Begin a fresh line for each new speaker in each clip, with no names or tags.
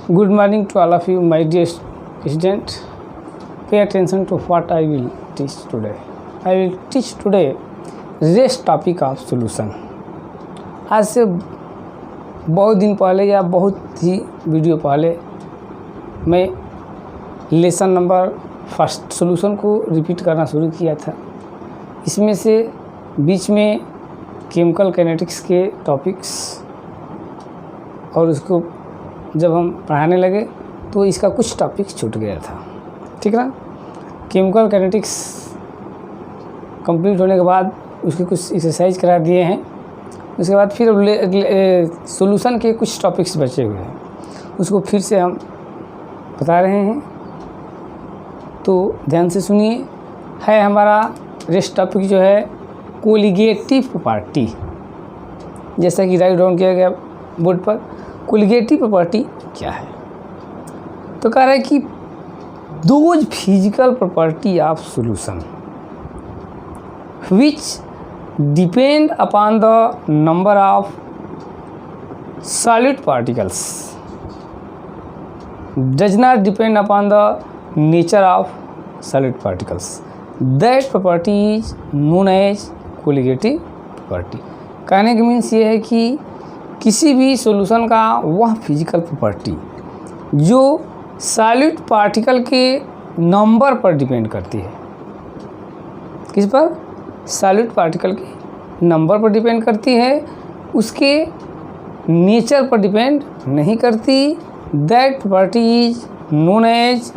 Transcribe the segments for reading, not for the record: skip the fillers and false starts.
Good morning to all of you, my dear students. Pay attention to what I will teach today. I will teach today rest topic of solution. आज से बहुत दिन पहले या बहुत ही video पहले मैं लेसन नंबर फर्स्ट सॉल्यूशन को रिपीट करना शुरू किया था। इसमें से बीच में केमिकल काइनेटिक्स के टॉपिक्स और उसको जब हम पढ़ाने लगे तो इसका कुछ टॉपिक छूट गया था, ठीक ना। केमिकल काइनेटिक्स कंप्लीट होने के बाद उसके कुछ एक्सरसाइज करा दिए हैं। उसके बाद फिर सॉल्यूशन के कुछ टॉपिक्स बचे हुए हैं, उसको फिर से हम बता रहे हैं, तो ध्यान से सुनिए। है हमारा रेस्ट टॉपिक जो है कोलिगेटिव प्रॉपर्टी, जैसा कि राइट डाउन किया गया बोर्ड पर। कोलिगेटिव प्रॉपर्टी क्या है? तो कह रहा है कि those physical property of solution which depend upon the number of solid particles does not depend upon the nature of solid particles, that property is known as colligative property. कहने का means ये है कि किसी भी सॉल्यूशन का वह physical property जो सॉलिड पार्टिकल के नंबर पर डिपेंड करती है। किस पर? सॉलिड पार्टिकल के नंबर पर डिपेंड करती है, उसके नेचर पर डिपेंड नहीं करती। That property is known as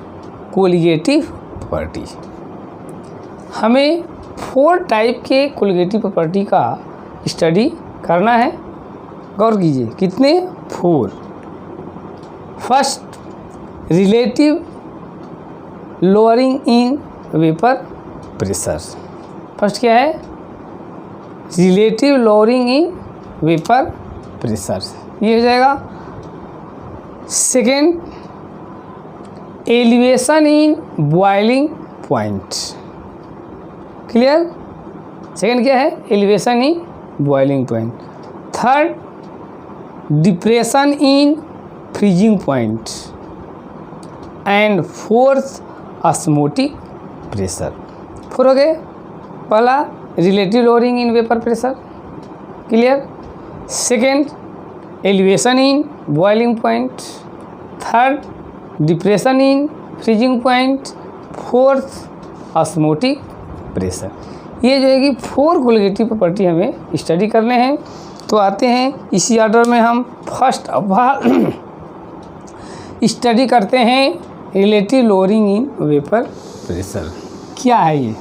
colligative property. हमें 4 टाइप के कोलिगेटिव प्रॉपर्टी का स्टडी करना है। गौर कीजिए, कितने? 4। First, relative lowering in vapour pressure. First क्या है? Relative lowering in vapour pressure, ये हो जाएगा। Second, elevation in boiling point. Clear? Second क्या है? Elevation in boiling point. Third, depression in freezing point. And fourth, osmotic pressure. 4 हो गए। पहला relative lowering in vapour pressure, clear. Second, elevation in boiling point. Third, depression in freezing point. Fourth, osmotic pressure. ये जो है कि 4 colligative property हमें study करने हैं। तो आते हैं इसी ऑर्डर में, हम फर्स्ट ऑफ ऑल स्टडी करते हैं relative lowering in vapour pressure. क्या है ये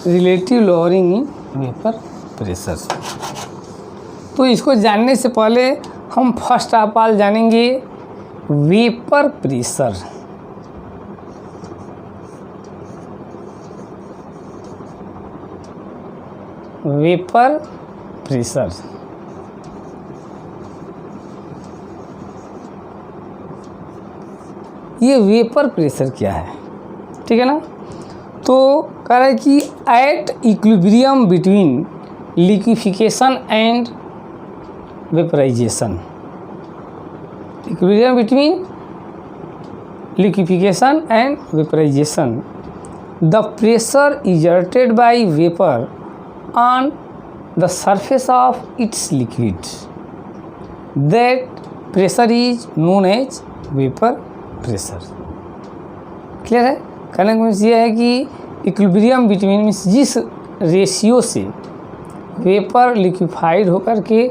relative lowering in vapour pressure? तो इसको जानने से पहले हम फर्स्ट ऑफ ऑल जानेंगे वेपर प्रेशर। वेपर प्रेशर ये वेपर प्रेशर क्या है, ठीक है ना। तो कह रहा है कि at equilibrium between liquefaction and vaporisation. Equilibrium between liquefaction and vaporisation, the pressure exerted by vapor on the surface of its liquid, that pressure is known as vapor pressure। Clear है? कहने का मीन्स ये है कि equilibrium between means जिस ratio से vapour liquefied होकर के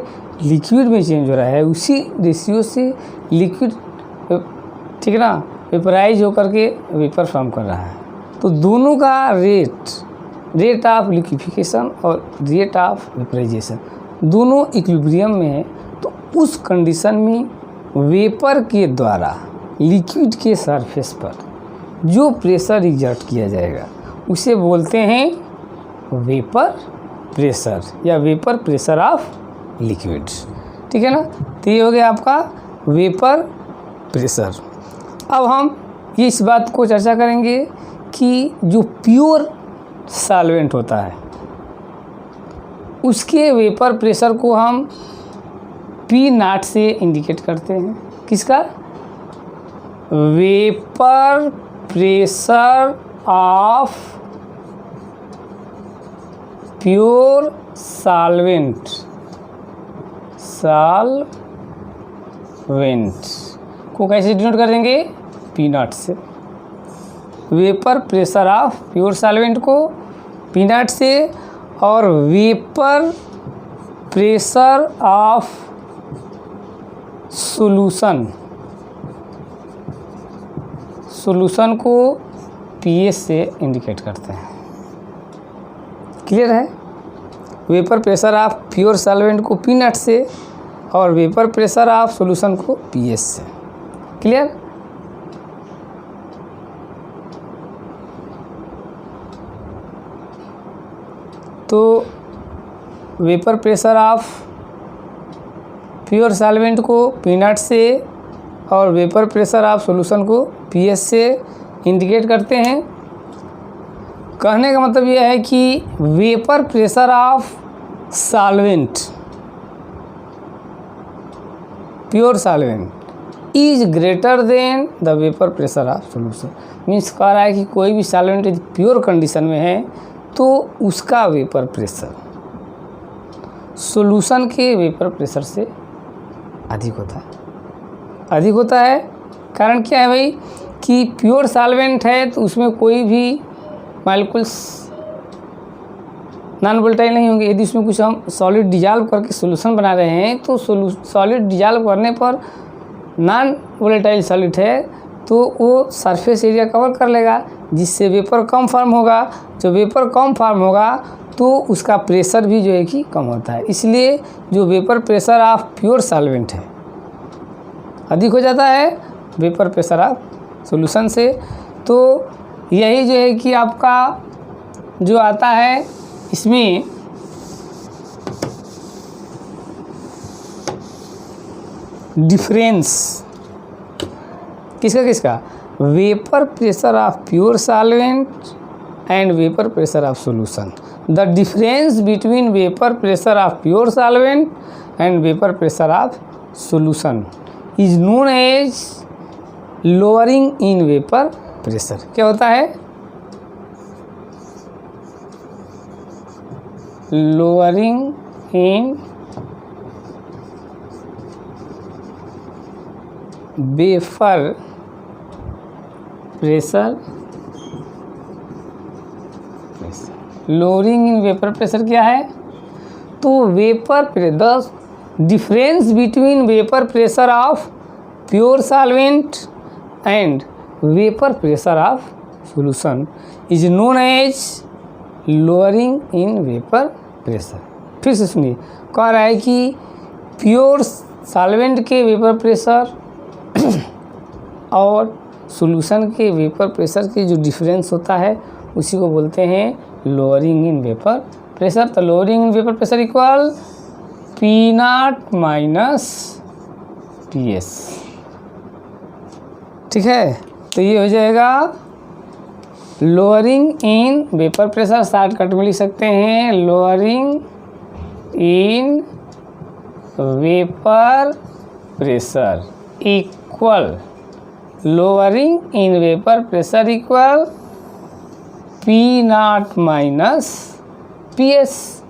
लिक्विड में चेंज हो रहा है, उसी रेशियो से लिक्विड, ठीक है ना, वेपराइज होकर के वेपर फॉर्म कर रहा है। तो दोनों का रेट ऑफ लिक्विफिकेशन और रेट ऑफ वेपराइजेशन दोनों इक्विलिब्रियम में है। तो उस कंडीशन में वेपर के द्वारा लिक्विड के सरफेस पर जो प्रेशर एग्जर्ट किया जाएगा उसे बोलते हैं वेपर प्रेशर या वेपर प्रेशर ऑफ लिक्विड, ठीक है ना। तो ये हो गया आपका वेपर प्रेशर। अब हम ये इस बात को चर्चा करेंगे कि जो प्योर सॉल्वेंट होता है उसके वेपर प्रेशर को हम पी नॉट से इंडिकेट करते हैं। किसका? Vapour pressure of pure solvent को कैसे डिनोट कर देंगे? पी नॉट से। Vapour pressure of pure solvent को पी नॉट से, और वेपर प्रेशर ऑफ सॉल्यूशन को पीएस से इंडिकेट करते हैं। क्लियर है? Vapour pressure of pure solvent को पी नॉट से और वेपर प्रेशर ऑफ सॉल्यूशन को पीएस से। क्लियर? तो vapour pressure of pure solvent को पी नॉट से और वेपर प्रेशर ऑफ सॉल्यूशन को पीएस से इंडिकेट करते हैं। कहने का मतलब यह है कि vapour pressure of solvent pure solvent is greater than the vapour pressure of solution. Means कह रहा है कि कोई भी सॉल्वेंट यदि प्योर कंडीशन में है तो उसका वेपर प्रेशर सॉल्यूशन के वेपर प्रेशर से अधिक होता है। कारण क्या है भाई कि प्योर सॉल्वेंट है तो उसमें कोई भी मॉलिक्यूल्स नॉन वोलेटाइल नहीं होंगे। यदि उसमें कुछ हम सॉलिड डिजॉल्व करके सॉल्यूशन बना रहे हैं तो सॉलिड डिजॉल्व करने पर नॉन वोलेटाइल सॉलिड है तो वो सरफेस एरिया कवर कर लेगा, जिससे वेपर कम फॉर्म होगा। जो वेपर कम फॉर्म होगा तो उसका प्रेशर भी जो है कि कम होता है। इसलिए जो vapour pressure of pure solvent है अधिक हो जाता है वेपर प्रेशर ऑफ सॉल्यूशन से। तो यही जो है कि आपका जो आता है इसमें डिफरेंस किसका vapour pressure of pure solvent and vapour pressure of solution. The difference between vapour pressure of pure solvent and vapour pressure of solution is known as lowering in vapour pressure. क्या होता है? Lowering in vapour pressure. Lowering in vapour pressure क्या है? तो vapour the difference between vapour pressure of pure solvent and vapour pressure of solution is known as lowering in vapour pressure. फिर से सुनिए, कह रहा है कि प्योर सॉल्वेंट के वेपर प्रेशर और सॉल्यूशन के वेपर प्रेशर के जो डिफरेंस होता है उसी को बोलते हैं लोअरिंग इन वेपर प्रेशर। तो lowering in vapour pressure equal p naught minus p S. ठीक है, तो ये हो जाएगा lowering in vapour pressure. Shortcut में लिख सकते हैं lowering in vapour pressure equal lowering in vapour pressure equal p naught minus p S.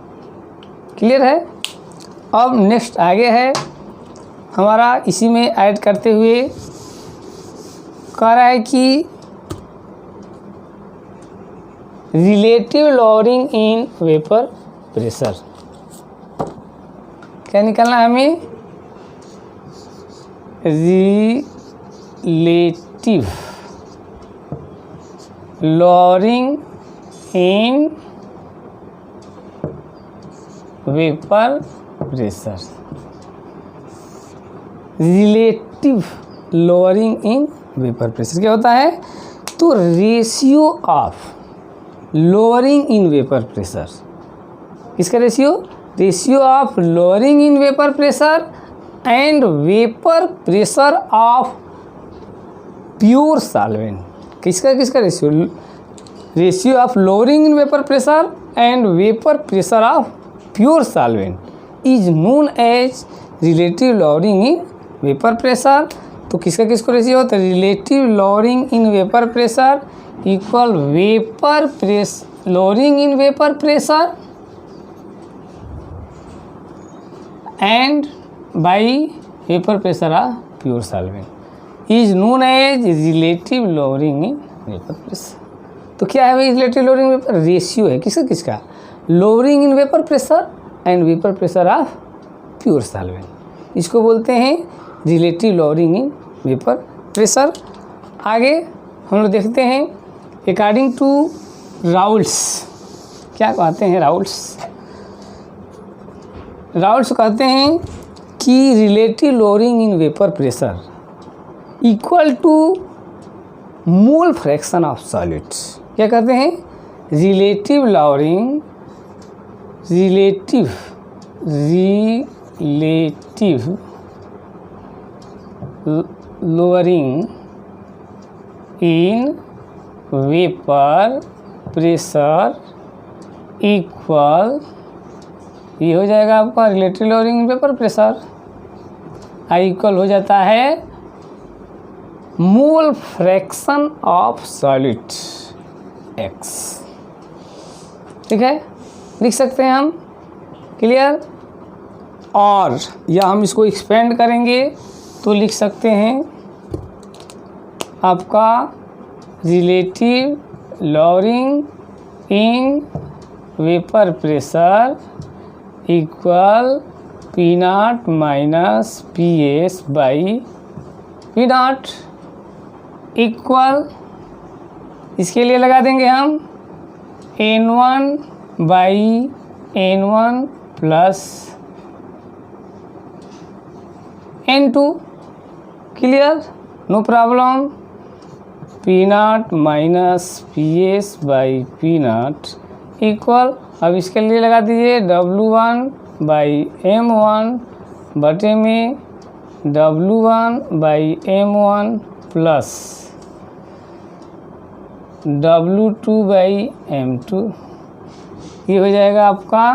Clear है? अब नेक्स्ट आगे है हमारा, इसी में ऐड करते हुए कह रहा है कि relative lowering in vapour pressure. क्या निकालना है हमें? Relative lowering in vapour pressure. Relative lowering in vapour pressure क्या होता है? तो ratio of lowering in vapour pressure. इसका ratio of lowering in vapour pressure and vapour pressure of pure solvent. किसका ratio of lowering in vapour pressure and vapour pressure of pure solvent is known as relative lowering in vapour pressure. तो किसका किसको ratio होता है, relative lowering in vapour pressure equal vapour press lowering in vapour pressure and by vapour pressure of pure solvent is known as relative lowering in vapour pressure. तो क्या है भाई relative lowering vapour, ratio है किसका किसका, lowering in vapour pressure and vapour pressure of pure solvent, इसको बोलते हैं relative lowering in vapour pressure. आगे हम लोग देखते हैं अकॉर्डिंग टू राउल्ट्स, क्या कहते हैं राउल्ट्स कहते हैं कि relative lowering in vapour pressure equal to mole fraction of solids. क्या कहते हैं, relative lowering lowering in vapour pressure equal, ये हो जाएगा आपका relative lowering in vapour pressure, I equal हो जाता है mole fraction of solid x. ठीक है, लिख सकते हैं हम, क्लियर। और या हम इसको एक्सपेंड करेंगे तो लिख सकते हैं आपका relative lowering in vapour pressure equal p naught minus p s by p naught equal, इसके लिए लगा देंगे हम N1 by N1 plus N2, clear, no problem. P naught minus p s by p naught equal, अब इसके लिए लगा दीजिए W1 बाई M1 बटे में W1 by M1 plus W2 by M2, ये हो जाएगा आपका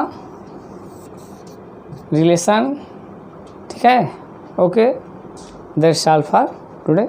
रिलेशन। ठीक है, okay, that's all for today.